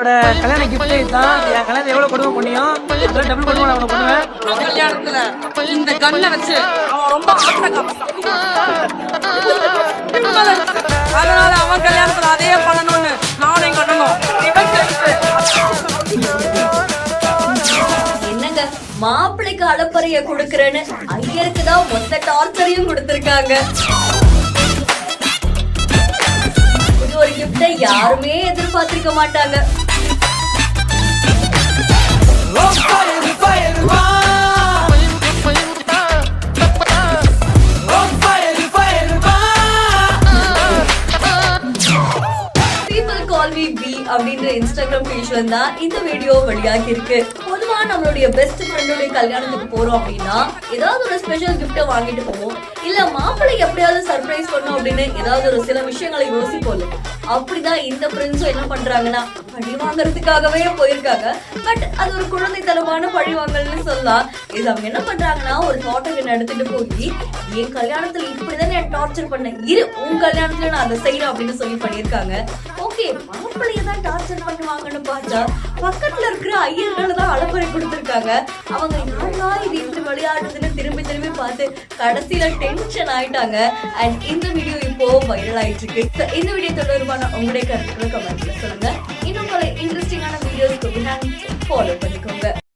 என்னோட கல்யாண கிஃப்டே தான். என் கல்யாணம் எவ்வளவு கொடுமை பண்ணியும் டபுள் கொடுமை நான் பண்ணுவேன். கல்யாணத்துல இந்த கண்ணை வச்சு அவன் ரொம்ப அதனால அவன் கல்யாணத்துல அதே பண்ணணும்னு நானும் பண்ணணும். என்னங்க மாப்பிள்ளைக்கு அலப்பறைய கொடுக்கறேன்னு ஐயருக்கு தான் மொத்த டார்ச்சரையும் கொடுத்திருக்காங்க. இது ஒரு கிஃப்டை யாருமே எதிர்பார்த்திருக்க மாட்டாங்க. அப்படின்ற இன்ஸ்டாகிராம் பேஜ்ல தான் இந்த வீடியோ வெளியாகி இருக்கு. பொதுவா நம்மளுடைய பெஸ்ட் ஃப்ரெண்டோட கல்யாணத்துக்கு போறோம் அப்படின்னா ஏதாவது ஒரு ஸ்பெஷல் கிஃப்ட வாங்கிட்டு போவோம், இல்ல மாப்பிள்ளை எப்படியாவது சர்ப்ரைஸ் பண்ணும் அப்படின்னு ஏதாவது ஒரு சில விஷயங்களை யோசிப்போம். அப்படிதான் இந்த ஃப்ரெண்ட்ஸும் என்ன பண்றாங்கன்னா பழி வாங்குறதுக்காகவே போயிருக்காங்க. பட் அது ஒரு குழந்தைத்தனமான பழி வாங்கல்னு சொல்லலாம். இது அவங்க என்ன பண்றாங்கன்னா ஒரு போட்டோக்கு எடுத்துட்டு போய் என் கல்யாணத்துல இப்படிதான் என் டார்ச்சர் பண்ண இரு உன் கல்யாணத்துல நான் அதை செய்யறேன் அப்படின்னு சொல்லி பண்ணிருக்காங்க. ஓகே, மாப்பிள்ளைய தான் டார்ச்சர் பண்ணுவாங்கன்னு பார்த்தா பக்கத்துல இருக்கிற ஐயர்கள் தான் அலப்பறை கொடுத்திருக்காங்க. அவங்க யாரா இது இப்படி விளையாடுறதுன்னு திரும்பி திரும்பி பார்த்து கடைசியில டென்ஷன் ஆயிட்டாங்க. அண்ட் இந்த வீடியோ இப்போ வைரல் ஆயிட்டு இருக்கு. இந்த வீடியோ தொடர்பான உங்களுடைய கருத்துக்களை கமெண்ட்ல சொல்லுங்க. இன்னும் பல இன்ட்ரெஸ்டிங்கான வீடியோஸ்க்கு ஃபாலோ பண்ணிக்கோங்க.